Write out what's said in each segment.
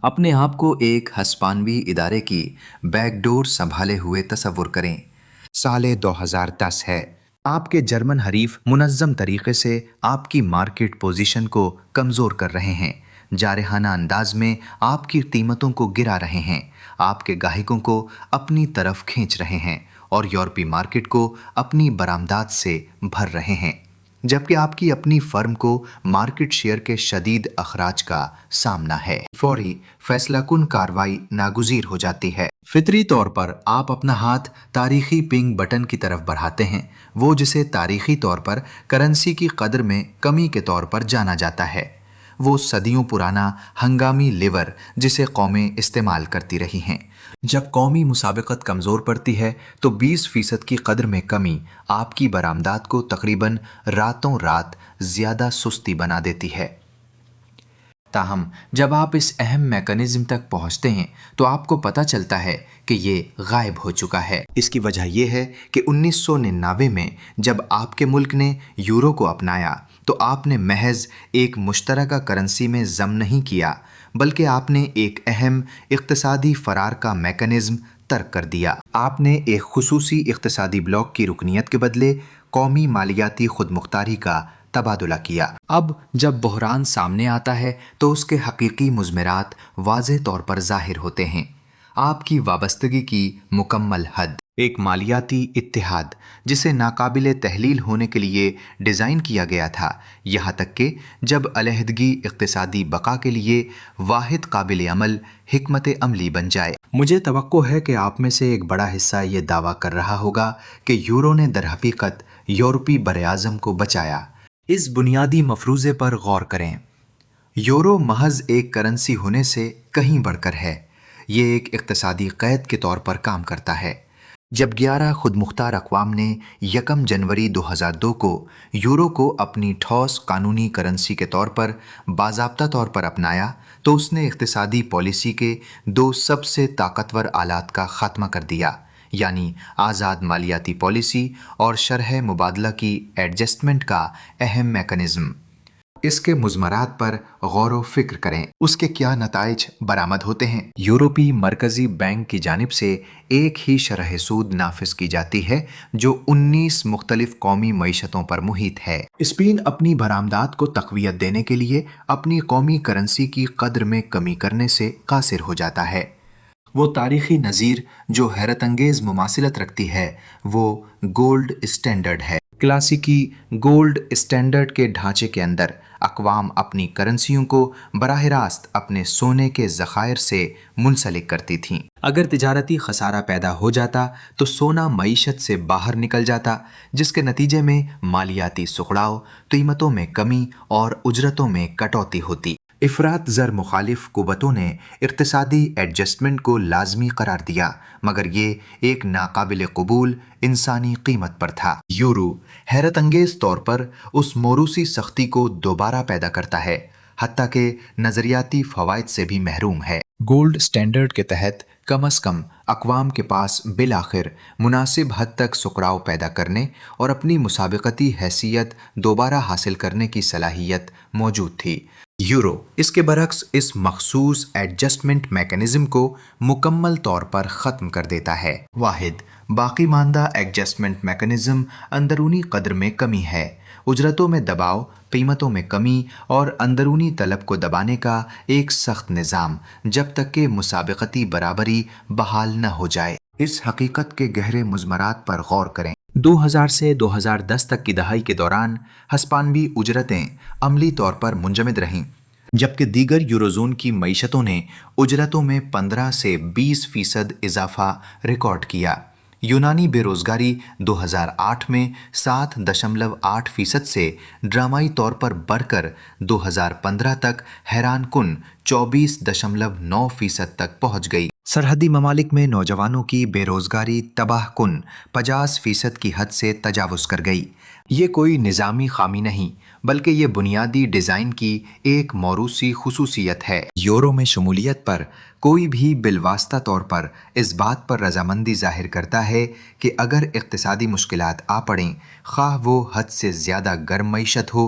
اپنے آپ کو ایک ہسپانوی ادارے کی بیک ڈور سنبھالے ہوئے تصور کریں۔ سال 2010 ہے۔ آپ کے جرمن حریف منظم طریقے سے آپ کی مارکیٹ پوزیشن کو کمزور کر رہے ہیں، جارحانہ انداز میں آپ کی قیمتوں کو گرا رہے ہیں، آپ کے گاہکوں کو اپنی طرف کھینچ رہے ہیں اور یورپی مارکیٹ کو اپنی برآمدات سے بھر رہے ہیں، جبکہ آپ کی اپنی فرم کو مارکیٹ شیئر کے شدید اخراج کا سامنا ہے۔ فوری فیصلہ کن کارروائی ناگزیر ہو جاتی ہے۔ فطری طور پر آپ اپنا ہاتھ تاریخی پنگ بٹن کی طرف بڑھاتے ہیں، وہ جسے تاریخی طور پر کرنسی کی قدر میں کمی کے طور پر جانا جاتا ہے، وہ صدیوں پرانا ہنگامی لیور جسے قومیں استعمال کرتی رہی ہیں۔ جب قومی مسابقت کمزور پڑتی ہے تو 20% کی قدر میں کمی آپ کی برآمدات کو تقریباً راتوں رات زیادہ سستی بنا دیتی ہے۔ تاہم جب آپ اس اہم میکانزم تک پہنچتے ہیں تو آپ کو پتہ چلتا ہے کہ یہ غائب ہو چکا ہے۔ اس کی وجہ یہ ہے کہ 1999 میں جب آپ کے ملک نے یورو کو اپنایا تو آپ نے محض ایک مشترکہ کرنسی میں ضم نہیں کیا، بلکہ آپ نے ایک اہم اقتصادی فرار کا میکانزم ترک کر دیا۔ آپ نے ایک خصوصی اقتصادی بلاک کی رکنیت کے بدلے قومی مالیاتی خود مختاری کا تبادلہ کیا۔ اب جب بحران سامنے آتا ہے تو اس کے حقیقی مضمرات واضح طور پر ظاہر ہوتے ہیں۔ آپ کی وابستگی کی مکمل حد، ایک مالیاتی اتحاد جسے ناقابل تحلیل ہونے کے لیے ڈیزائن کیا گیا تھا، یہاں تک کہ جب علیحدگی اقتصادی بقا کے لیے واحد قابل عمل حکمت عملی بن جائے۔ مجھے توقع ہے کہ آپ میں سے ایک بڑا حصہ یہ دعویٰ کر رہا ہوگا کہ یورو نے در حقیقت یورپی براعظم کو بچایا۔ اس بنیادی مفروضے پر غور کریں۔ یورو محض ایک کرنسی ہونے سے کہیں بڑھ کر ہے، یہ ایک اقتصادی قید کے طور پر کام کرتا ہے۔ جب 11 خود مختار اقوام نے 1 جنوری 2002 کو یورو کو اپنی ٹھوس قانونی کرنسی کے طور پر باضابطہ طور پر اپنایا تو اس نے اقتصادی پالیسی کے 2 سب سے طاقتور آلات کا خاتمہ کر دیا، یعنی آزاد مالیاتی پالیسی اور شرح مبادلہ کی ایڈجسٹمنٹ کا اہم میکانزم۔ اس کے مضمرات پر غور و فکر کریں۔ اس کے کیا نتائج برآمد ہوتے ہیں؟ یورپی مرکزی بینک کی جانب سے ایک ہی شرح سود نافذ کی جاتی ہے جو 19 مختلف قومی معیشتوں پر محیط ہے۔ اسپین اپنی برآمدات کو تقویت دینے کے لیے اپنی قومی کرنسی کی قدر میں کمی کرنے سے قاصر ہو جاتا ہے۔ وہ تاریخی نظیر جو حیرت انگیز مماثلت رکھتی ہے وہ گولڈ اسٹینڈرڈ ہے۔ کلاسیکی گولڈ اسٹینڈرڈ کے ڈھانچے کے اندر اقوام اپنی کرنسیوں کو براہ راست اپنے سونے کے ذخائر سے منسلک کرتی تھیں۔ اگر تجارتی خسارہ پیدا ہو جاتا تو سونا معیشت سے باہر نکل جاتا، جس کے نتیجے میں مالیاتی سکڑاؤ، قیمتوں میں کمی اور اجرتوں میں کٹوتی ہوتی۔ افراط زر مخالف قوتوں نے اقتصادی ایڈجسٹمنٹ کو لازمی قرار دیا، مگر یہ ایک ناقابل قبول انسانی قیمت پر تھا۔ یورو حیرت انگیز طور پر اس موروثی سختی کو دوبارہ پیدا کرتا ہے، حتیٰ کہ نظریاتی فوائد سے بھی محروم ہے۔ گولڈ سٹینڈرڈ کے تحت کم از کم اقوام کے پاس بالآخر مناسب حد تک سکڑاؤ پیدا کرنے اور اپنی مسابقتی حیثیت دوبارہ حاصل کرنے کی صلاحیت موجود تھی۔ یورو اس کے برعکس اس مخصوص ایڈجسٹمنٹ میکانزم کو مکمل طور پر ختم کر دیتا ہے۔ واحد باقی ماندہ ایڈجسٹمنٹ میکانزم اندرونی قدر میں کمی ہے، اجرتوں میں دباؤ، قیمتوں میں کمی اور اندرونی طلب کو دبانے کا ایک سخت نظام، جب تک کہ مسابقتی برابری بحال نہ ہو جائے۔ اس حقیقت کے گہرے مضمرات پر غور کریں۔ 2000 سے 2010 تک کی دہائی کے دوران ہسپانوی اجرتیں عملی طور پر منجمد رہیں، جبکہ دیگر یوروزون کی معیشتوں نے اجرتوں میں 15 سے 20% اضافہ ریکارڈ کیا۔ یونانی بے روزگاری 2008 میں 7.8% سے ڈرامائی طور پر بڑھ کر 2015 تک حیران کن 24.9% تک پہنچ گئی۔ سرحدی ممالک میں نوجوانوں کی بے روزگاری تباہ کن 50% کی حد سے تجاوز کر گئی۔ یہ کوئی نظامی خامی نہیں، بلکہ یہ بنیادی ڈیزائن کی ایک موروثی خصوصیت ہے۔ یورو میں شمولیت پر کوئی بھی بالواسطہ طور پر اس بات پر رضامندی ظاہر کرتا ہے کہ اگر اقتصادی مشکلات آ پڑیں، خواہ وہ حد سے زیادہ گرم معیشت ہو،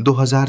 2000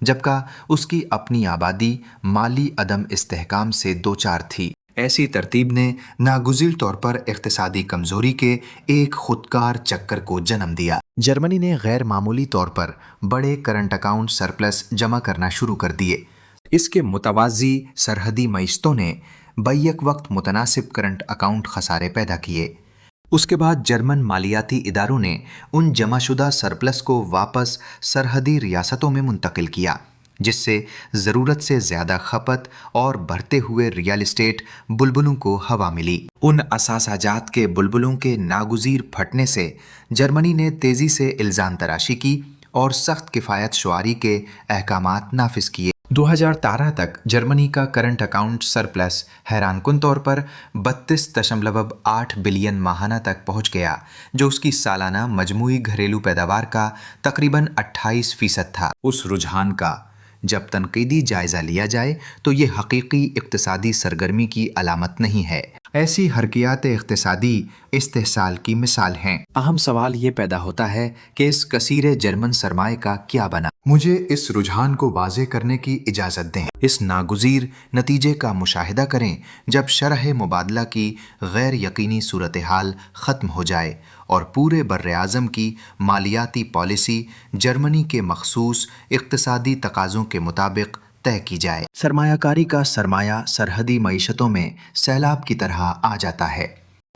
جبکہ اس کی اپنی آبادی مالی عدم استحکام سے دوچار تھی۔ ایسی ترتیب نے ناگزیر طور پر اقتصادی کمزوری کے ایک خودکار چکر کو جنم دیا۔ جرمنی نے غیر معمولی طور پر بڑے کرنٹ اکاؤنٹ سرپلس جمع کرنا شروع کر دیے۔ اس کے متوازی سرحدی معیشتوں نے بیک وقت متناسب کرنٹ اکاؤنٹ خسارے پیدا کیے۔ اس کے بعد جرمن مالیاتی اداروں نے ان جمع شدہ سرپلس کو واپس سرحدی ریاستوں میں منتقل کیا، جس سے ضرورت سے زیادہ کھپت اور بڑھتے ہوئے ریال اسٹیٹ بلبلوں کو ہوا ملی۔ ان اثاثہ جات کے بلبلوں کے ناگزیر پھٹنے سے جرمنی نے تیزی سے الزام تراشی کی اور سخت کفایت شعاری کے احکامات نافذ کیے۔ 2013 تک جرمنی کا کرنٹ اکاؤنٹ سرپلس حیران کن طور پر 32.8 بلین ماہانہ تک پہنچ گیا، جو اس کی سالانہ مجموعی گھریلو پیداوار کا تقریباً 28% تھا۔ اس رجحان کا جب تنقیدی جائزہ لیا جائے تو یہ حقیقی اقتصادی سرگرمی کی علامت نہیں ہے۔ ایسی حرکیات اقتصادی استحصال کی مثال ہیں۔ اہم سوال یہ پیدا ہوتا ہے کہ اس کثیر جرمن سرمایہ کا کیا بنا؟ مجھے اس رجحان کو واضح کرنے کی اجازت دیں۔ اس ناگزیر نتیجے کا مشاہدہ کریں جب شرح مبادلہ کی غیر یقینی صورتحال ختم ہو جائے اور پورے بر اعظم کی مالیاتی پالیسی جرمنی کے مخصوص اقتصادی تقاضوں کے مطابق طے کی جائے۔ سرمایہ کاری کا سرمایہ سرحدی معیشتوں میں سیلاب کی طرح آ جاتا ہے۔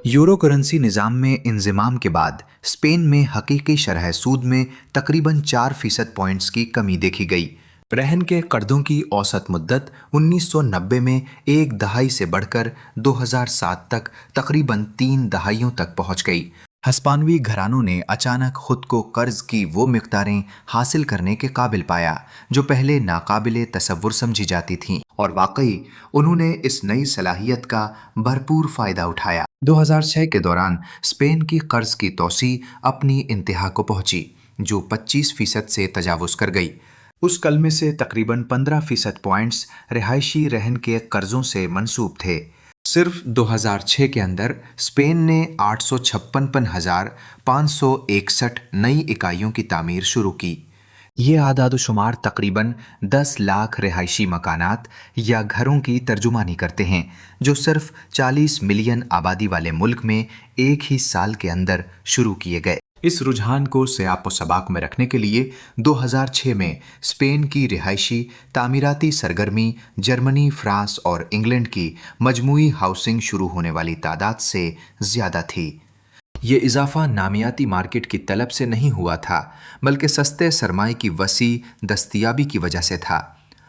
یورو کرنسی نظام میں انضمام کے بعد اسپین میں حقیقی شرح سود میں تقریباً 4% پوائنٹس کی کمی دیکھی گئی۔ رہن کے قرضوں کی اوسط مدت 1990 میں ایک دہائی سے بڑھ کر 2007 تک تقریباً 3 دہائیوں تک پہنچ گئی۔ ہسپانوی گھرانوں نے اچانک خود کو قرض کی وہ مقداریں حاصل کرنے کے قابل پایا جو پہلے ناقابل تصور سمجھی جاتی تھیں، اور واقعی انہوں نے اس نئی صلاحیت کا بھرپور فائدہ اٹھایا۔ 2006 کے دوران اسپین کی قرض کی توسیع اپنی انتہا کو پہنچی، جو 25% سے تجاوز کر گئی۔ اس کلمے سے تقریباً 15% پوائنٹس رہائشی رہن کے قرضوں سے منسوب تھے۔ صرف 2006 کے اندر اسپین نے 856,561 نئی اکائیوں کی تعمیر شروع کی۔ یہ اعداد و شمار تقریباً 10 لاکھ رہائشی مکانات یا گھروں کی ترجمانی کرتے ہیں، جو صرف 40 ملین آبادی والے ملک میں ایک ہی سال کے اندر شروع کیے گئے۔ اس رجحان کو سیاق و سباق میں رکھنے کے لیے 2006 میں اسپین کی رہائشی تعمیراتی سرگرمی جرمنی، فرانس اور انگلینڈ کی مجموعی ہاؤسنگ شروع ہونے والی تعداد سے زیادہ تھی۔ یہ اضافہ نامیاتی مارکیٹ کی طلب سے نہیں ہوا تھا، بلکہ سستے سرمایہ کی وسیع دستیابی کی وجہ سے تھا۔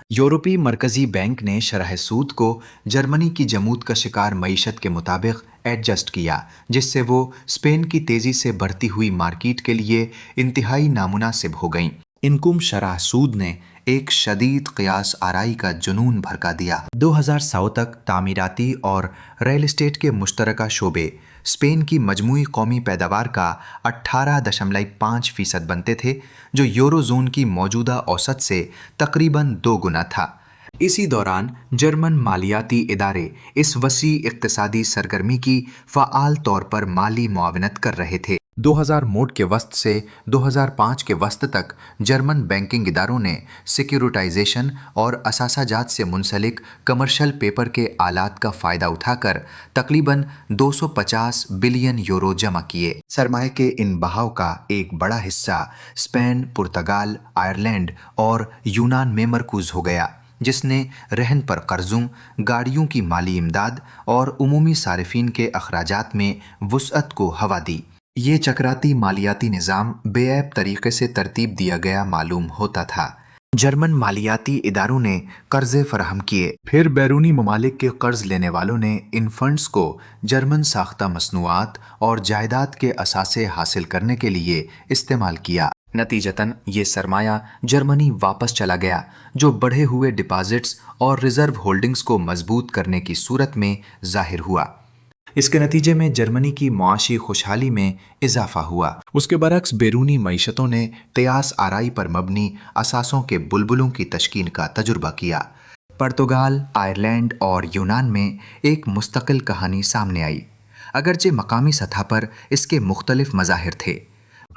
یورپی مرکزی بینک نے شرح سود کو جرمنی کی جمود کا شکار معیشت کے مطابق ایڈجسٹ کیا، جس سے وہ اسپین کی تیزی سے بڑھتی ہوئی مارکیٹ کے لیے انتہائی نامناسب ہو گئیں۔ انکم شرح سود نے ایک شدید قیاس آرائی کا جنون بھڑکا دیا۔ 2007 تک تعمیراتی اور ریل اسٹیٹ کے مشترکہ شعبے اسپین کی مجموعی قومی پیداوار کا 18.5% بنتے تھے، جو یورو زون کی موجودہ اوسط سے تقریباً 2 گنا تھا۔ اسی دوران جرمن مالیاتی ادارے اس وسیع اقتصادی سرگرمی کی فعال طور پر مالی معاونت کر رہے تھے۔ 2000 موڈ کے وسط سے 2005 کے وسط تک جرمن بینکنگ اداروں نے سیکیورٹائزیشن اور اثاثہ جات سے منسلک کمرشل پیپر کے آلات کا فائدہ اٹھا کر تقریباً 250 بلین یورو جمع کیے۔ سرمایہ کے ان بہاؤ کا ایک بڑا حصہ اسپین، پرتگال، آئرلینڈ اور یونان میں مرکوز ہو گیا، جس نے رہن پر قرضوں، گاڑیوں کی مالی امداد اور عمومی صارفین کے اخراجات میں وسعت کو ہوا دی۔ یہ چکراتی مالیاتی نظام بے عیب طریقے سے ترتیب دیا گیا معلوم ہوتا تھا۔ جرمن مالیاتی اداروں نے قرضے فراہم کیے، پھر بیرونی ممالک کے قرض لینے والوں نے ان فنڈز کو جرمن ساختہ مصنوعات اور جائیداد کے اثاثے حاصل کرنے کے لیے استعمال کیا۔ نتیجتاً یہ سرمایہ جرمنی واپس چلا گیا، جو بڑھے ہوئے ڈپازٹس اور ریزرو ہولڈنگز کو مضبوط کرنے کی صورت میں ظاہر ہوا۔ اس کے نتیجے میں جرمنی کی معاشی خوشحالی میں اضافہ ہوا۔ اس کے برعکس بیرونی معیشتوں نے قیاس آرائی پر مبنی اثاثوں کے بلبلوں کی تشکیل کا تجربہ کیا۔ پرتگال، آئرلینڈ اور یونان میں ایک مستقل کہانی سامنے آئی، اگرچہ مقامی سطح پر اس کے مختلف مظاہر تھے۔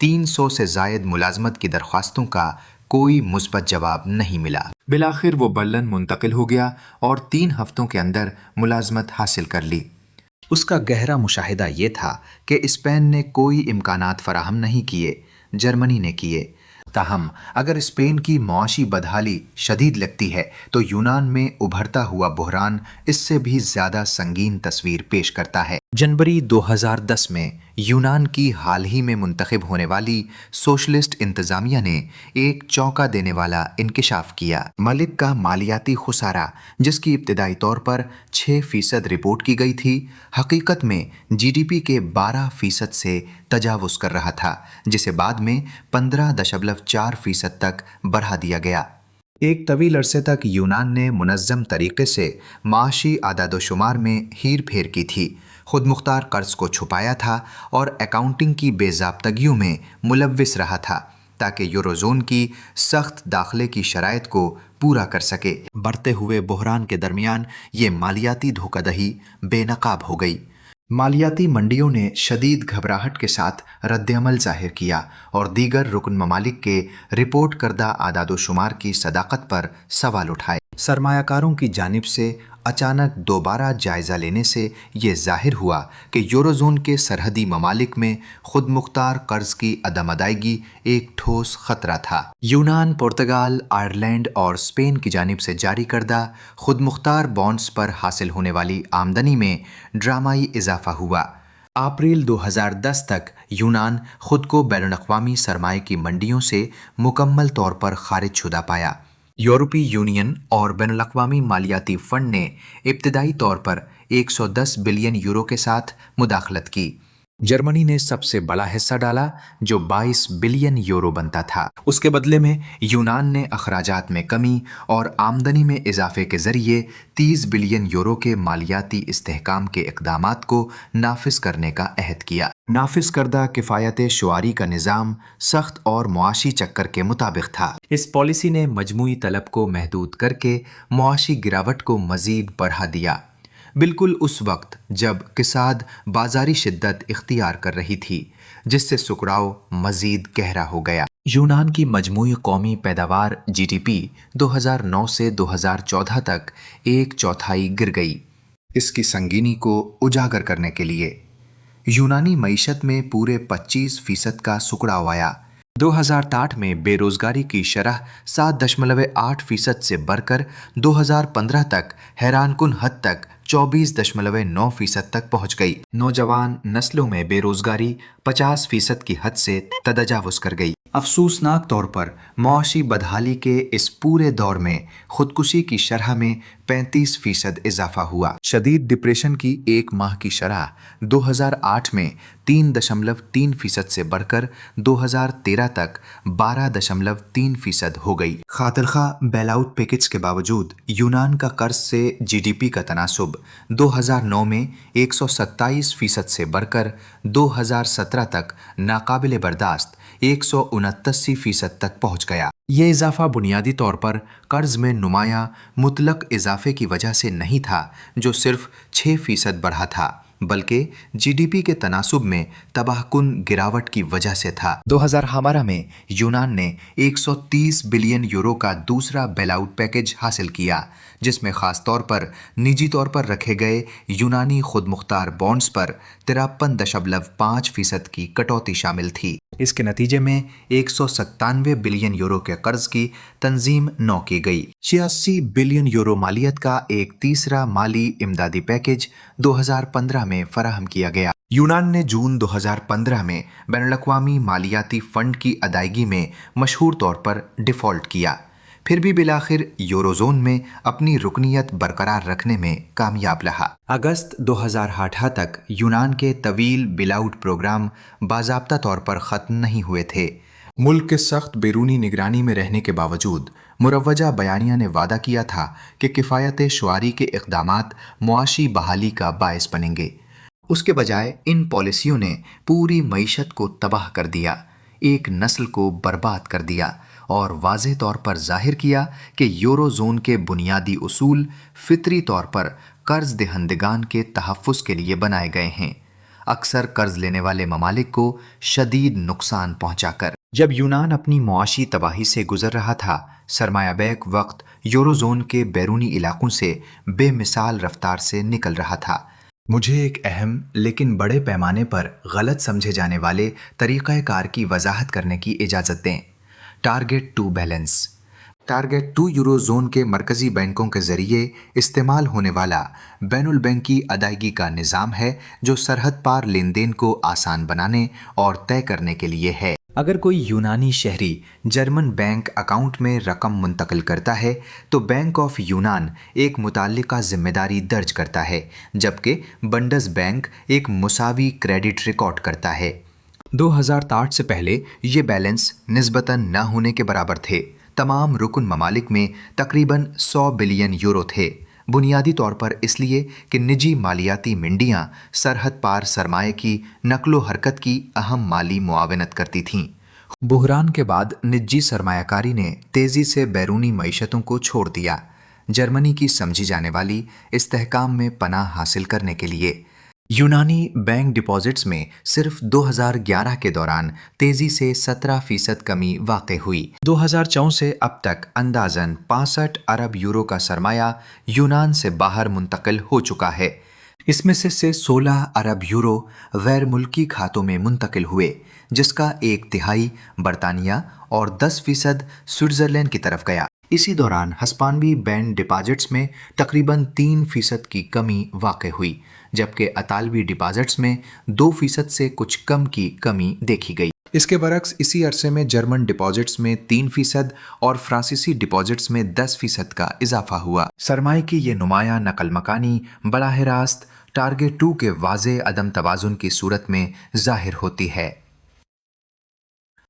300 سے زائد ملازمت کی درخواستوں کا کوئی مثبت جواب نہیں ملا۔ بالآخر وہ برلن منتقل ہو گیا اور 3 ہفتوں کے اندر ملازمت حاصل کر لی۔ اس کا گہرا مشاہدہ یہ تھا کہ اسپین نے کوئی امکانات فراہم نہیں کیے، جرمنی نے کیے۔ تاہم اگر اسپین کی معاشی بدحالی شدید لگتی ہے تو یونان میں ابھرتا ہوا بحران اس سے بھی زیادہ سنگین تصویر پیش کرتا ہے۔ جنوری 2010 میں یونان کی حال ہی میں منتخب ہونے والی سوشلسٹ انتظامیہ نے ایک چونکا دینے والا انکشاف کیا۔ ملک کا مالیاتی خسارہ، جس کی ابتدائی طور پر 6% رپورٹ کی گئی تھی، حقیقت میں جی ڈی پی کے 12% سے تجاوز کر رہا تھا، جسے بعد میں 15.4% تک بڑھا دیا گیا۔ ایک طویل عرصے تک یونان نے منظم طریقے سے معاشی اعداد و شمار میں ہیر پھیر کی تھی، خود مختار قرض کو چھپایا تھا اور اکاؤنٹنگ کی بے ضابطگیوں میں ملوث رہا تھا تاکہ یوروزون کی سخت داخلے کی شرائط کو پورا کر سکے۔ بڑھتے ہوئے بحران کے درمیان یہ مالیاتی دھوکہ دہی بے نقاب ہو گئی۔ مالیاتی منڈیوں نے شدید گھبراہٹ کے ساتھ رد عمل ظاہر کیا اور دیگر رکن ممالک کے رپورٹ کردہ اعداد و شمار کی صداقت پر سوال اٹھائے۔ سرمایہ کاروں کی جانب سے اچانک دوبارہ جائزہ لینے سے یہ ظاہر ہوا کہ یوروزون کے سرحدی ممالک میں خود مختار قرض کی عدم ادائیگی ایک ٹھوس خطرہ تھا۔ یونان، پرتگال، آئرلینڈ اور اسپین کی جانب سے جاری کردہ خود مختار بانڈز پر حاصل ہونے والی آمدنی میں ڈرامائی اضافہ ہوا۔ اپریل 2010 تک یونان خود کو بین الاقوامی سرمایہ کی منڈیوں سے مکمل طور پر خارج شدہ پایا۔ یورپی یونین اور بین الاقوامی مالیاتی فنڈ نے ابتدائی طور پر 110 بلین یورو کے ساتھ مداخلت کی۔ جرمنی نے سب سے بڑا حصہ ڈالا جو 22 بلین یورو بنتا تھا۔ اس کے بدلے میں یونان نے اخراجات میں کمی اور آمدنی میں اضافے کے ذریعے 30 بلین یورو کے مالیاتی استحکام کے اقدامات کو نافذ کرنے کا عہد کیا۔ نافذ کردہ کفایت شعاری کا نظام سخت اور معاشی چکر کے مطابق تھا۔ اس پالیسی نے مجموعی طلب کو محدود کر کے معاشی گراوٹ کو مزید بڑھا دیا، بالکل اس وقت جب اقتصاد بازاری شدت اختیار کر رہی تھی، جس سے سکڑاؤ مزید گہرا ہو گیا۔ یونان کی مجموعی قومی پیداوار جی ڈی پی 2009 سے 2014 تک 1/4 گر گئی۔ اس کی سنگینی کو اجاگر کرنے کے لیے یونانی معیشت میں پورے 25% کا سکڑاؤ آیا۔ 2008 میں بے روزگاری کی شرح 7.8% سے بڑھ کر 2015 تک حیران کن حد تک 24.9% تک پہنچ گئی۔ نوجوان نسلوں میں بے روزگاری 50% کی حد سے تجاوز کر گئی۔ افسوسناک طور پر معاشی بدحالی کے اس پورے دور میں خودکشی کی شرح میں 35% اضافہ ہوا۔ شدید ڈپریشن کی ایک ماہ کی شرح 2008 میں 3.3% سے بڑھ کر 2013 تک 12.3% ہو گئی۔ خاطر خواہ بیل آؤٹ پیکج کے باوجود یونان کا قرض سے جی ڈی پی کا تناسب 2009 میں 127% سے بڑھ کر 2017 تک ناقابل برداشت 129% تک پہنچ گیا۔ یہ اضافہ بنیادی طور پر قرض میں نمایاں مطلق اضافے کی وجہ سے نہیں تھا جو صرف 6% بڑھا تھا، بلکہ جی ڈی پی کے تناسب میں تباہ کن گراوٹ کی وجہ سے تھا۔ 2018 میں یونان نے 130 بلین یورو کا دوسرا بیل آؤٹ پیکج حاصل کیا، جس میں خاص طور پر نجی طور پر رکھے گئے یونانی خود مختار بانڈز پر 53.5% کی کٹوتی شامل تھی۔ اس کے نتیجے میں 197 بلین یورو کے قرض کی تنظیم نو کی گئی۔ 86 بلین یورو مالیت کا ایک تیسرا مالی امدادی پیکج 2015 میں فراہم کیا گیا۔ یونان نے جون 2015 میں بین الاقوامی مالیاتی فنڈ کی ادائیگی میں مشہور طور پر ڈیفالٹ کیا، پھر بھی بالآخر یوروزون میں اپنی رکنیت برقرار رکھنے میں کامیاب رہا۔ اگست 2018 تک یونان کے طویل بیل آؤٹ پروگرام باضابطہ طور پر ختم نہیں ہوئے تھے۔ ملک کے سخت بیرونی نگرانی میں رہنے کے باوجود مروجہ بیانیہ نے وعدہ کیا تھا کہ کفایت شعاری کے اقدامات معاشی بحالی کا باعث بنیں گے۔ اس کے بجائے ان پالیسیوں نے پوری معیشت کو تباہ کر دیا، ایک نسل کو برباد کر دیا اور واضح طور پر ظاہر کیا کہ یورو زون کے بنیادی اصول فطری طور پر قرض دہندگان کے تحفظ کے لیے بنائے گئے ہیں۔ اکثر قرض لینے والے ممالک کو شدید نقصان پہنچا کر۔ جب یونان اپنی معاشی تباہی سے گزر رہا تھا، سرمایہ بیک وقت یورو زون کے بیرونی علاقوں سے بے مثال رفتار سے نکل رہا تھا۔ مجھے ایک اہم لیکن بڑے پیمانے پر غلط سمجھے جانے والے طریقہ کار کی وضاحت کرنے کی اجازت دیں۔ Target two balance. Target two euro zone کے مرکزی بینکوں کے ذریعے استعمال ہونے والا بین البینکی ادائیگی کا نظام ہے جو سرحد پار لین دین کو آسان بنانے اور طے کرنے کے لیے ہے۔ اگر کوئی یونانی شہری جرمن بینک اکاؤنٹ میں رقم منتقل کرتا ہے تو بینک آف یونان ایک متعلقہ ذمہ داری درج کرتا ہے، جبکہ بنڈس بینک ایک مساوی کریڈٹ ریکارڈ کرتا ہے۔ 2008 سے پہلے یہ بیلنس نسبتاً نہ ہونے کے برابر تھے۔ تمام رکن ممالک میں تقریباً 100 بلین یورو تھے، بنیادی طور پر اس لیے کہ نجی مالیاتی منڈیاں سرحد پار سرمایہ کی نقل و حرکت کی اہم مالی معاونت کرتی تھیں۔ بحران کے بعد نجی سرمایہ کاری نے تیزی سے بیرونی معیشتوں کو چھوڑ دیا، جرمنی کی سمجھی جانے والی استحکام میں پناہ حاصل کرنے کے لیے۔ یونانی بینک ڈپازٹس میں صرف 2011 کے دوران تیزی سے 17% کمی واقع ہوئی۔ 2004 سے اب تک اندازاً 65 ارب یورو کا سرمایہ یونان سے باہر منتقل ہو چکا ہے۔ اس میں سے 16 ارب یورو غیر ملکی کھاتوں میں منتقل ہوئے، جس کا 1/3 برطانیہ اور 10% سوئٹزرلینڈ کی طرف گیا۔ اسی دوران ہسپانوی بینک ڈپازٹس میں تقریباً 3% کی کمی واقع ہوئی، جبکہ اطالوی ڈپازٹس میں 2% سے کچھ کم کی کمی دیکھی گئی۔ اس کے برعکس اسی عرصے میں جرمن ڈپازٹس میں 3% اور فرانسیسی ڈپازٹس میں 10% کا اضافہ ہوا۔ سرمایہ کی یہ نمایاں نقل مکانی براہ راست ٹارگٹ 2 کے واضح عدم توازن کی صورت میں ظاہر ہوتی ہے۔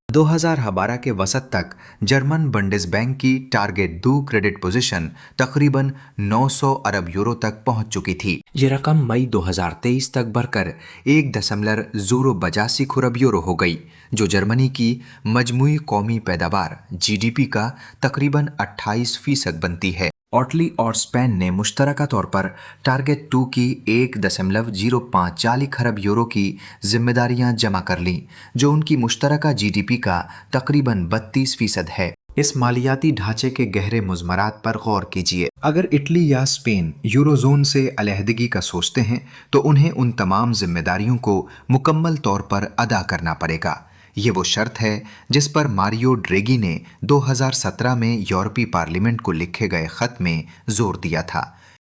2012 کے وسط تک جرمن بنڈس بینک کی ٹارگٹ 2 کریڈٹ پوزیشن تقریباً 900 ارب یورو تک پہنچ چکی تھی۔ یہ رقم مئی 2023 تک بڑھ کر 1.82 ارب یورو ہو گئی، جو جرمنی کی مجموعی قومی پیداوار GDP کا تقریباً 28% بنتی ہے۔ اٹلی اور اسپین نے مشترکہ طور پر ٹارگٹ 2 کی 1.05 ارب یورو کی ذمہ داریاں جمع کر لیں، جو ان کی مشترکہ GDP کا تقریباً 32% ہے۔ اس مالیاتی ڈھانچے کے گہرے مضمرات پر غور کیجیے۔ اگر اٹلی یا اسپین یورو زون سے علیحدگی کا سوچتے ہیں تو انہیں ان تمام ذمہ داریوں کو مکمل طور پر ادا کرنا پڑے گا۔ یہ وہ شرط ہے جس پر ماریو ڈریگی نے 2017 میں یورپی پارلیمنٹ کو لکھے گئے خط میں زور دیا تھا۔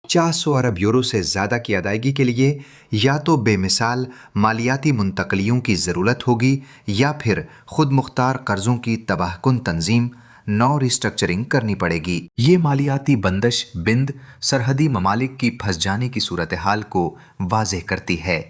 400 ارب یورو سے زیادہ کی ادائیگی کے لیے یا تو بے مثال مالیاتی منتقلیوں کی ضرورت ہوگی یا پھر خود مختار قرضوں کی تباہ کن تنظیم نو ریسٹرکچرنگ کرنی پڑے گی۔ یہ مالیاتی بندش بند سرحدی ممالک کی پھنس جانے کی صورتحال کو واضح کرتی ہے۔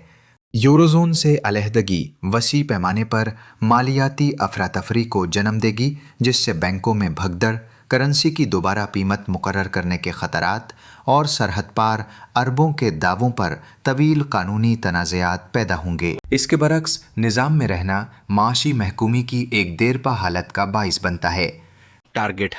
یوروزون سے علیحدگی وسیع پیمانے پر مالیاتی افراتفری کو جنم دے گی، جس سے بینکوں میں بھگدڑ، کرنسی کی دوبارہ قیمت مقرر کرنے کے خطرات اور سرحد پار اربوں کے دعووں پر طویل قانونی تنازعات پیدا ہوں گے۔ اس کے برعکس نظام میں رہنا معاشی محکومی کی ایک دیرپا حالت کا باعث بنتا ہے۔ ٹارگٹ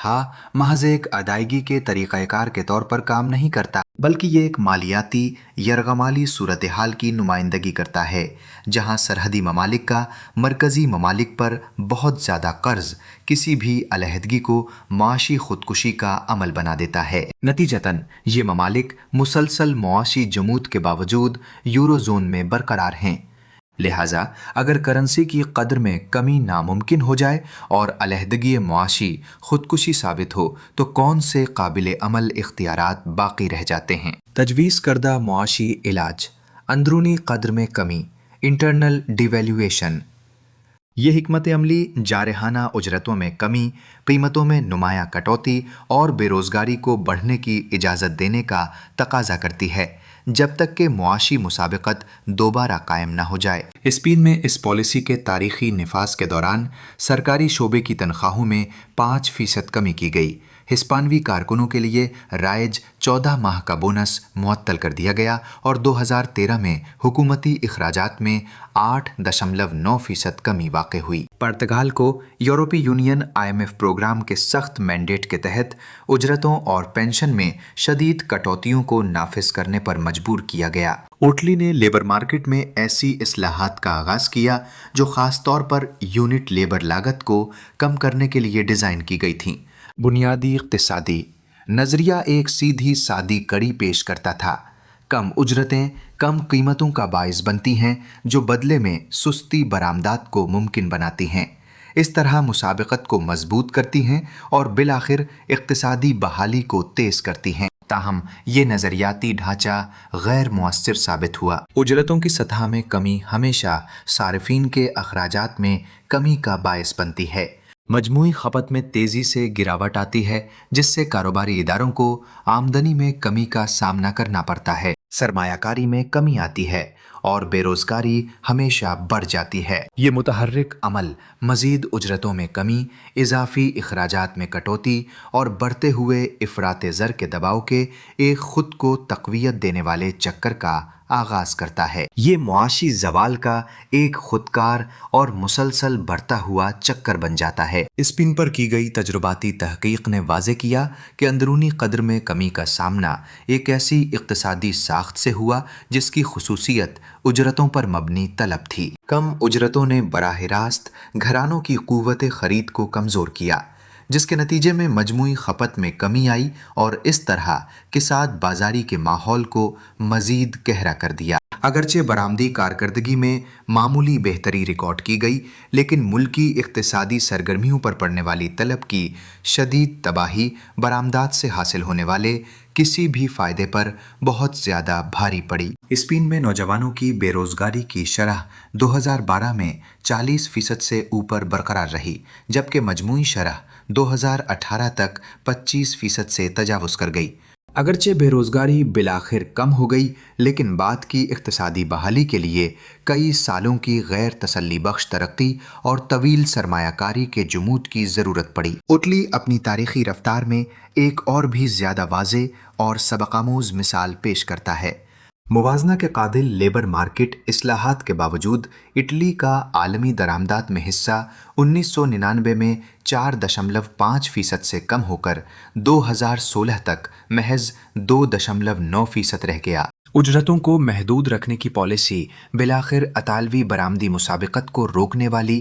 محض ایک ادائیگی کے طریقہ کار کے طور پر کام نہیں کرتا، بلکہ یہ ایک مالیاتی یرغمالی صورتحال کی نمائندگی کرتا ہے، جہاں سرحدی ممالک کا مرکزی ممالک پر بہت زیادہ قرض کسی بھی علیحدگی کو معاشی خودکشی کا عمل بنا دیتا ہے۔ نتیجتاً یہ ممالک مسلسل معاشی جمود کے باوجود یورو زون میں برقرار ہیں۔ لہٰذا اگر کرنسی کی قدر میں کمی ناممکن ہو جائے اور علیحدگی معاشی خودکشی ثابت ہو تو کون سے قابل عمل اختیارات باقی رہ جاتے ہیں؟ تجویز کردہ معاشی علاج: اندرونی قدر میں کمی، انٹرنل ڈیویلیویشن۔ یہ حکمت عملی جارحانہ اجرتوں میں کمی، قیمتوں میں نمایاں کٹوتی اور بے روزگاری کو بڑھنے کی اجازت دینے کا تقاضا کرتی ہے، جب تک کہ معاشی مسابقت دوبارہ قائم نہ ہو جائے۔ اسپین میں اس پالیسی کے تاریخی نفاذ کے دوران سرکاری شعبے کی تنخواہوں میں 5% کمی کی گئی۔ ہسپانوی کارکنوں کے لیے رائج 14 ماہ کا بونس معطل کر دیا گیا اور 2013 میں حکومتی اخراجات میں 8.9% کمی واقع ہوئی۔ پرتگال کو یورپی یونین IMF پروگرام کے سخت مینڈیٹ کے تحت اجرتوں اور پینشن میں شدید کٹوتیوں کو نافذ کرنے پر مجبور کیا گیا۔ اٹلی نے لیبر مارکیٹ میں ایسی اصلاحات کا آغاز کیا جو خاص طور پر یونٹ لیبر لاگت کو کم کرنے کے لیے ڈیزائن کی گئی تھیں۔ بنیادی اقتصادی نظریہ ایک سیدھی سادی کڑی پیش کرتا تھا۔ کم اجرتیں کم قیمتوں کا باعث بنتی ہیں جو بدلے میں سستی برآمدات کو ممکن بناتی ہیں، اس طرح مسابقت کو مضبوط کرتی ہیں اور بالآخر اقتصادی بحالی کو تیز کرتی ہیں۔ تاہم یہ نظریاتی ڈھانچہ غیر مؤثر ثابت ہوا۔ اجرتوں کی سطح میں کمی ہمیشہ صارفین کے اخراجات میں کمی کا باعث بنتی ہے۔ مجموعی کھپت میں تیزی سے گراوٹ آتی ہے جس سے کاروباری اداروں کو آمدنی میں کمی کا سامنا کرنا پڑتا ہے، سرمایہ کاری میں کمی آتی ہے اور بے روزگاری ہمیشہ بڑھ جاتی ہے۔ یہ متحرک عمل مزید اجرتوں میں کمی، اضافی اخراجات میں کٹوتی اور بڑھتے ہوئے افراط زر کے دباؤ کے ایک خود کو تقویت دینے والے چکر کا آغاز کرتا ہے۔ یہ معاشی زوال کا ایک خودکار اور مسلسل بڑھتا ہوا چکر بن جاتا ہے۔ اسپین پر کی گئی تجرباتی تحقیق نے واضح کیا کہ اندرونی قدر میں کمی کا سامنا ایک ایسی اقتصادی ساخت سے ہوا جس کی خصوصیت اجرتوں پر مبنی طلب تھی۔ کم اجرتوں نے براہ راست گھرانوں کی قوت خرید کو کمزور کیا، جس کے نتیجے میں مجموعی کھپت میں کمی آئی اور اس طرح کساد بازاری کے ماحول کو مزید گہرا کر دیا۔ اگرچہ برآمدی کارکردگی میں معمولی بہتری ریکارڈ کی گئی، لیکن ملکی اقتصادی سرگرمیوں پر پڑنے والی طلب کی شدید تباہی برآمدات سے حاصل ہونے والے کسی بھی فائدے پر بہت زیادہ بھاری پڑی۔ اسپین میں نوجوانوں کی بے روزگاری کی شرح 2012 میں 40% سے اوپر برقرار رہی، جبکہ مجموعی شرح 2018 تک 25% سے تجاوز کر گئی۔ اگرچہ بے روزگاری بالآخر کم ہو گئی، لیکن بعد کی اقتصادی بحالی کے لیے کئی سالوں کی غیر تسلی بخش ترقی اور طویل سرمایہ کاری کے جمود کی ضرورت پڑی۔ اٹلی اپنی تاریخی رفتار میں ایک اور بھی زیادہ واضح اور سبق آموز مثال پیش کرتا ہے۔ موازنہ کے قابل لیبر مارکیٹ اصلاحات کے باوجود اٹلی کا عالمی درآمدات میں حصہ 1999 میں 4.5% سے کم ہو کر 2016 تک محض 2.9% رہ گیا۔ اجرتوں کو محدود رکھنے کی پالیسی بالآخر اطالوی برآمدی مسابقت کو روکنے والی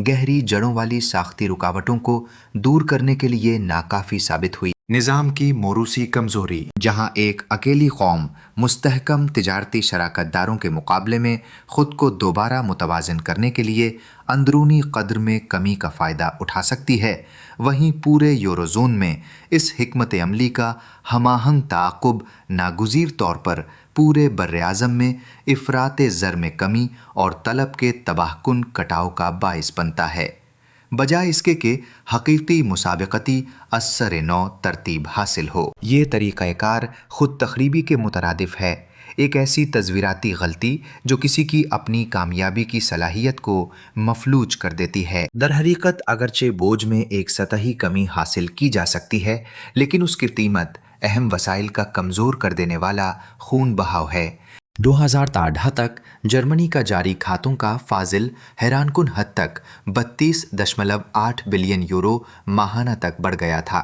گہری جڑوں والی ساختی رکاوٹوں کو دور کرنے کے لیے ناکافی ثابت ہوئی۔ نظام کی موروثی کمزوری، جہاں ایک اکیلی قوم مستحکم تجارتی شراکت داروں کے مقابلے میں خود کو دوبارہ متوازن کرنے کے لیے اندرونی قدر میں کمی کا فائدہ اٹھا سکتی ہے، وہیں پورے یوروزون میں اس حکمت عملی کا ہم آہنگ تعاقب ناگزیر طور پر پورے براعظم میں افراط زر میں کمی اور طلب کے تباہ کن کٹاؤ کا باعث بنتا ہے، بجائے اس کے کہ حقیقی مسابقتی اثر نو ترتیب حاصل ہو۔ یہ طریقہ کار خود تخریبی کے مترادف ہے، ایک ایسی تصویراتی غلطی جو کسی کی اپنی کامیابی کی صلاحیت کو مفلوج کر دیتی ہے۔ در حقیقت اگرچہ بوجھ میں ایک سطحی کمی حاصل کی جا سکتی ہے، لیکن اس کی قیمت اہم وسائل کا کمزور کر دینے والا خون بہاؤ ہے۔ 2018 تک جرمنی کا جاری کھاتوں کا فاضل حیران کن حد تک 32.8 بلین یورو ماہانہ تک بڑھ گیا تھا،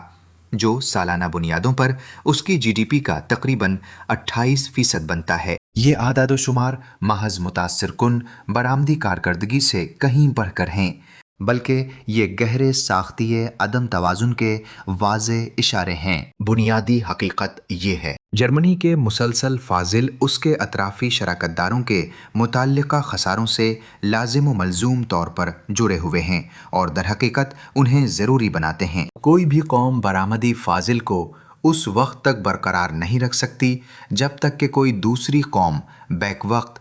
جو سالانہ بنیادوں پر اس کی جی ڈی پی کا تقریباً 28% بنتا ہے۔ یہ اعداد و شمار محض متاثر کن برآمدی کارکردگی سے کہیں بڑھ کر ہیں، بلکہ یہ گہرے ساختی عدم توازن کے واضح اشارے ہیں۔ بنیادی حقیقت یہ ہے، جرمنی کے مسلسل فاضل اس کے اطرافی شراکت داروں کے متعلقہ خساروں سے لازم و ملزوم طور پر جڑے ہوئے ہیں اور در حقیقت انہیں ضروری بناتے ہیں۔ کوئی بھی قوم برآمدی فاضل کو اس وقت تک برقرار نہیں رکھ سکتی جب تک کہ کوئی دوسری قوم بیک وقت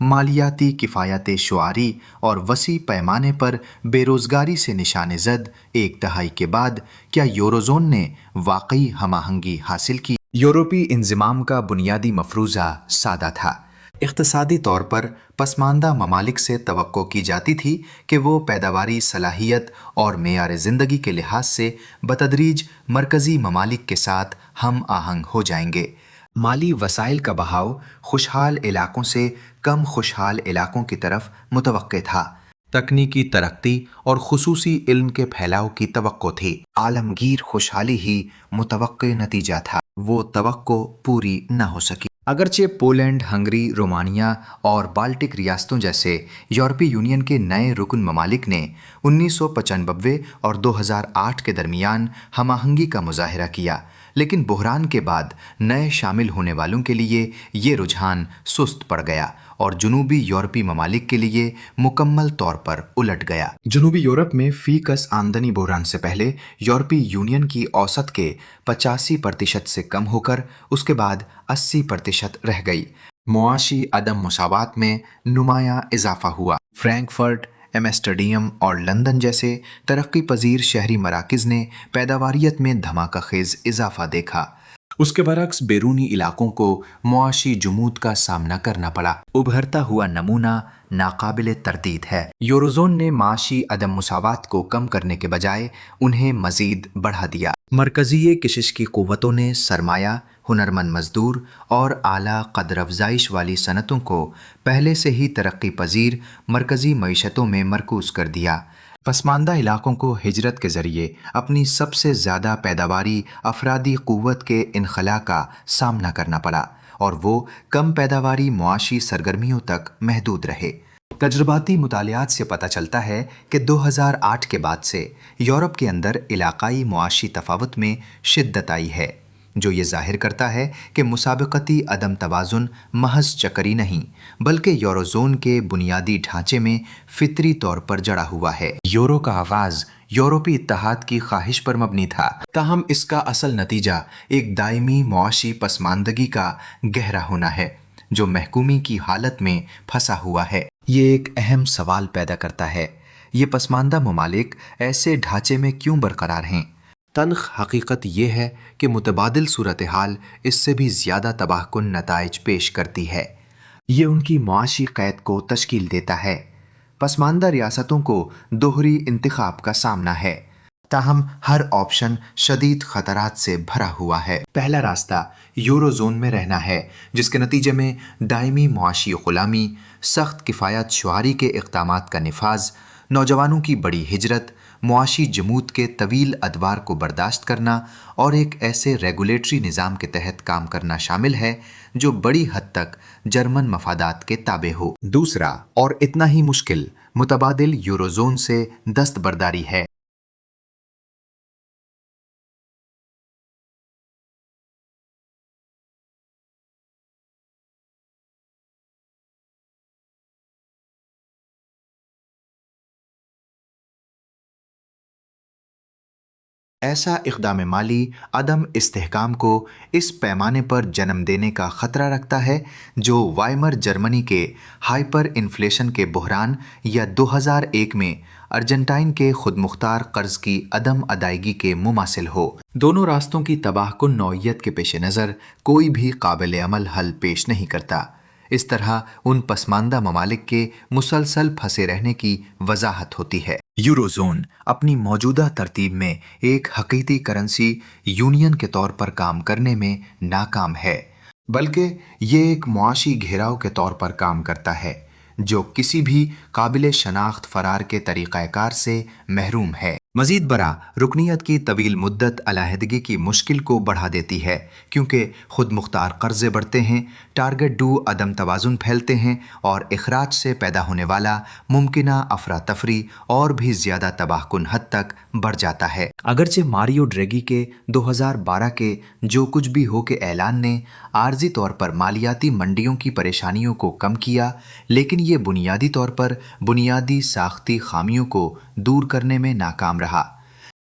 مالیاتی کفایت شعاری اور وسیع پیمانے پر بے روزگاری سے نشان زد ایک دہائی کے بعد کیا یوروزون نے واقعی ہم آہنگی حاصل کی؟ یورپی انضمام کا بنیادی مفروضہ سادہ تھا۔ اقتصادی طور پر پسماندہ ممالک سے توقع کی جاتی تھی کہ وہ پیداواری صلاحیت اور معیار زندگی کے لحاظ سے بتدریج مرکزی ممالک کے ساتھ ہم آہنگ ہو جائیں گے۔ مالی وسائل کا بہاؤ خوشحال علاقوں سے کم خوشحال علاقوں کی طرف متوقع تھا۔ تکنیکی ترقی اور خصوصی علم کے پھیلاؤ کی توقع تھی۔ عالمگیر خوشحالی ہی متوقع نتیجہ تھا۔ وہ توقع پوری نہ ہو سکی۔ اگرچہ پولینڈ، ہنگری، رومانیہ اور بالٹک ریاستوں جیسے یورپی یونین کے نئے رکن ممالک نے 1995 اور 2008 کے درمیان ہم آہنگی کا مظاہرہ کیا، لیکن بحران کے بعد نئے شامل ہونے والوں کے لیے یہ رجحان سست پڑ گیا اور جنوبی یورپی ممالک کے لیے مکمل طور پر الٹ گیا۔ جنوبی یورپ میں فی کس آمدنی بحران سے پہلے یورپی یونین کی اوسط کے 85% سے کم ہو کر اس کے بعد 80% رہ گئی۔ معاشی عدم مساوات میں نمایاں اضافہ ہوا۔ فرینکفرٹ، ایمسٹرڈیم اور لندن جیسے ترقی پذیر شہری مراکز نے پیداواریت میں دھماکہ خیز اضافہ دیکھا۔ اس کے برعکس بیرونی علاقوں کو معاشی جمود کا سامنا کرنا پڑا۔ ابھرتا ہوا نمونہ ناقابل تردید ہے۔ یوروزون نے معاشی عدم مساوات کو کم کرنے کے بجائے انہیں مزید بڑھا دیا۔ مرکزی کشش کی قوتوں نے سرمایہ، ہنرمند مزدور اور اعلیٰ قدر افزائش والی صنعتوں کو پہلے سے ہی ترقی پذیر مرکزی معیشتوں میں مرکوز کر دیا۔ پسماندہ علاقوں کو ہجرت کے ذریعے اپنی سب سے زیادہ پیداواری افرادی قوت کے انخلاء کا سامنا کرنا پڑا اور وہ کم پیداواری معاشی سرگرمیوں تک محدود رہے۔ تجرباتی مطالعات سے پتہ چلتا ہے کہ 2008 کے بعد سے یورپ کے اندر علاقائی معاشی تفاوت میں شدت آئی ہے، جو یہ ظاہر کرتا ہے کہ مسابقتی عدم توازن محض چکری نہیں بلکہ یوروزون کے بنیادی ڈھانچے میں فطری طور پر جڑا ہوا ہے۔ یورو کا آغاز یورپی اتحاد کی خواہش پر مبنی تھا، تاہم اس کا اصل نتیجہ ایک دائمی معاشی پسماندگی کا گہرا ہونا ہے جو محکومی کی حالت میں پھنسا ہوا ہے۔ یہ ایک اہم سوال پیدا کرتا ہے، یہ پسماندہ ممالک ایسے ڈھانچے میں کیوں برقرار ہیں؟ تلخ حقیقت یہ ہے کہ متبادل صورتحال اس سے بھی زیادہ تباہ کن نتائج پیش کرتی ہے۔ یہ ان کی معاشی قید کو تشکیل دیتا ہے۔ پسماندہ ریاستوں کو دوہری انتخاب کا سامنا ہے، تاہم ہر آپشن شدید خطرات سے بھرا ہوا ہے۔ پہلا راستہ یوروزون میں رہنا ہے، جس کے نتیجے میں دائمی معاشی غلامی، سخت کفایت شعاری کے اقدامات کا نفاذ، نوجوانوں کی بڑی ہجرت، معاشی جمود کے طویل ادوار کو برداشت کرنا اور ایک ایسے ریگولیٹری نظام کے تحت کام کرنا شامل ہے جو بڑی حد تک جرمن مفادات کے تابع ہو۔ دوسرا اور اتنا ہی مشکل متبادل یوروزون سے دستبرداری ہے۔ ایسا اقدام مالی عدم استحکام کو اس پیمانے پر جنم دینے کا خطرہ رکھتا ہے جو وائمر جرمنی کے ہائپر انفلیشن کے بحران یا 2001 میں ارجنٹائن کے خود مختار قرض کی عدم ادائیگی کے مماثل ہو۔ دونوں راستوں کی تباہ کن نوعیت کے پیش نظر کوئی بھی قابل عمل حل پیش نہیں کرتا۔ اس طرح ان پسماندہ ممالک کے مسلسل پھنسے رہنے کی وضاحت ہوتی ہے۔ یوروزون اپنی موجودہ ترتیب میں ایک حقیقی کرنسی یونین کے طور پر کام کرنے میں ناکام ہے، بلکہ یہ ایک معاشی گھیراؤ کے طور پر کام کرتا ہے جو کسی بھی قابل شناخت فرار کے طریقہ کار سے محروم ہے۔ مزید برآں رکنیت کی طویل مدت علیحدگی کی مشکل کو بڑھا دیتی ہے، کیونکہ خود مختار قرضے بڑھتے ہیں، ٹارگٹ ڈو عدم توازن پھیلتے ہیں اور اخراج سے پیدا ہونے والا ممکنہ افراتفری اور بھی زیادہ تباہ کن حد تک بڑھ جاتا ہے۔ اگرچہ ماریو ڈریگی کے 2012 کے جو کچھ بھی ہو کے اعلان نے عارضی طور پر مالیاتی منڈیوں کی پریشانیوں کو کم کیا، لیکن یہ بنیادی طور پر بنیادی ساختی خامیوں کو دور کرنے میں ناکام رہا۔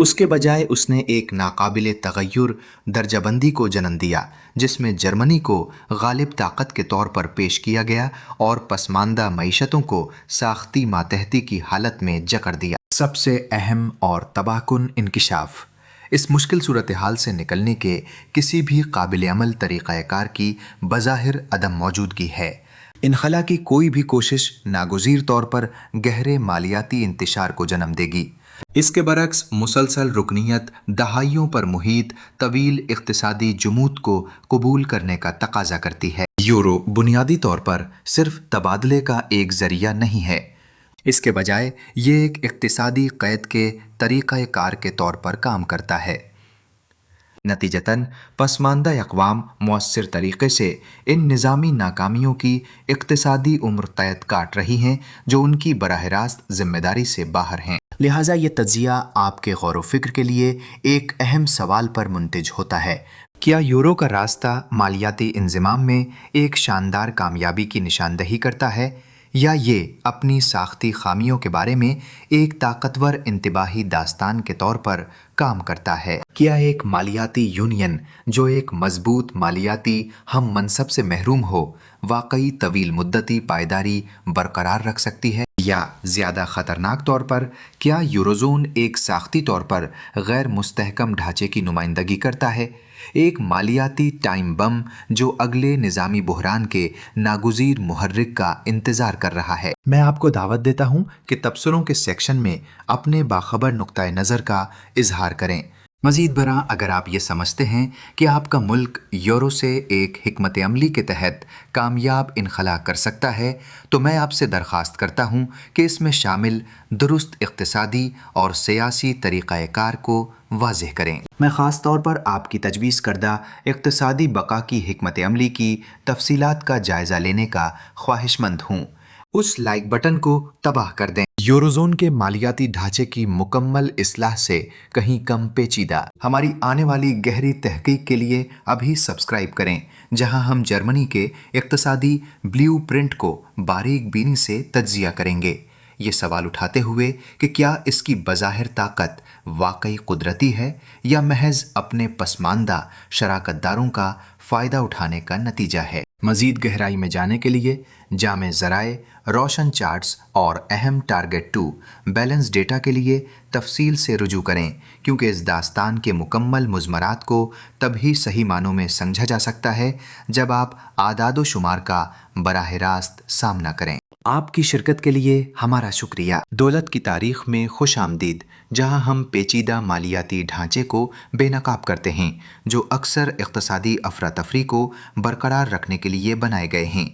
اس کے بجائے اس نے ایک ناقابل تغیر درجہ بندی کو جنم دیا جس میں جرمنی کو غالب طاقت کے طور پر پیش کیا گیا اور پسماندہ معیشتوں کو ساختی ماتحتی کی حالت میں جکڑ دیا۔ سب سے اہم اور تباہ کن انکشاف، اس مشکل صورتحال سے نکلنے کے کسی بھی قابل عمل طریقہ کار کی بظاہر عدم موجودگی ہے۔ انخلا کی کوئی بھی کوشش ناگزیر طور پر گہرے مالیاتی انتشار کو جنم دے گی۔ اس کے برعکس مسلسل رکنیت دہائیوں پر محیط طویل اقتصادی جمود کو قبول کرنے کا تقاضا کرتی ہے۔ یورو بنیادی طور پر صرف تبادلے کا ایک ذریعہ نہیں ہے، اس کے بجائے یہ ایک اقتصادی قید کے طریقہ کار کے طور پر کام کرتا ہے۔ نتیجتاً پسماندہ اقوام مؤثر طریقے سے ان نظامی ناکامیوں کی اقتصادی عمر قید کاٹ رہی ہیں جو ان کی براہ راست ذمہ داری سے باہر ہیں۔ لہٰذا یہ تجزیہ آپ کے غور و فکر کے لیے ایک اہم سوال پر منتج ہوتا ہے: کیا یورو کا راستہ مالیاتی انضمام میں ایک شاندار کامیابی کی نشاندہی کرتا ہے، یا یہ اپنی ساختی خامیوں کے بارے میں ایک طاقتور انتباہی داستان کے طور پر کام کرتا ہے؟ کیا ایک مالیاتی یونین جو ایک مضبوط مالیاتی ہم منصب سے محروم ہو واقعی طویل مدتی پائیداری برقرار رکھ سکتی ہے؟ یا زیادہ خطرناک طور پر، کیا یوروزون ایک ساختی طور پر غیر مستحکم ڈھانچے کی نمائندگی کرتا ہے، ایک مالیاتی ٹائم بم جو اگلے نظامی بحران کے ناگزیر محرک کا انتظار کر رہا ہے؟ میں آپ کو دعوت دیتا ہوں کہ تبصروں کے سیکشن میں اپنے باخبر نقطۂ نظر کا اظہار کریں۔ مزید برآں اگر آپ یہ سمجھتے ہیں کہ آپ کا ملک یورو سے ایک حکمت عملی کے تحت کامیاب انخلا کر سکتا ہے تو میں آپ سے درخواست کرتا ہوں کہ اس میں شامل درست اقتصادی اور سیاسی طریقہ کار کو واضح کریں۔ میں خاص طور پر آپ کی تجویز کردہ اقتصادی بقا کی حکمت عملی کی تفصیلات کا جائزہ لینے کا خواہش مند ہوں۔ اس لائک بٹن کو تباہ کر دیں۔ یوروزون کے مالیاتی ڈھانچے کی مکمل اصلاح سے کہیں کم پیچیدہ ہماری آنے والی گہری تحقیق کے لیے ابھی سبسکرائب کریں، جہاں ہم جرمنی کے اقتصادی بلیو پرنٹ کو باریک بینی سے تجزیہ کریں گے، یہ سوال اٹھاتے ہوئے کہ کیا اس کی بظاہر طاقت واقعی قدرتی ہے یا محض اپنے پسماندہ شراکت داروں کا فائدہ اٹھانے کا نتیجہ ہے۔ مزید گہرائی میں جانے کے لیے جامع ذرائع، روشن چارٹس اور اہم ٹارگٹ ٹو بیلنس ڈیٹا کے لیے تفصیل سے رجوع کریں، کیونکہ اس داستان کے مکمل مضمرات کو تبھی صحیح معنوں میں سمجھا جا سکتا ہے جب آپ اعداد و شمار کا براہ راست سامنا کریں۔ آپ کی شرکت کے لیے ہمارا شکریہ۔ دولت کی تاریخ میں خوش آمدید، جہاں ہم پیچیدہ مالیاتی ڈھانچے کو بے نقاب کرتے ہیں جو اکثر اقتصادی افراتفری کو برقرار رکھنے کے لیے بنائے گئے ہیں۔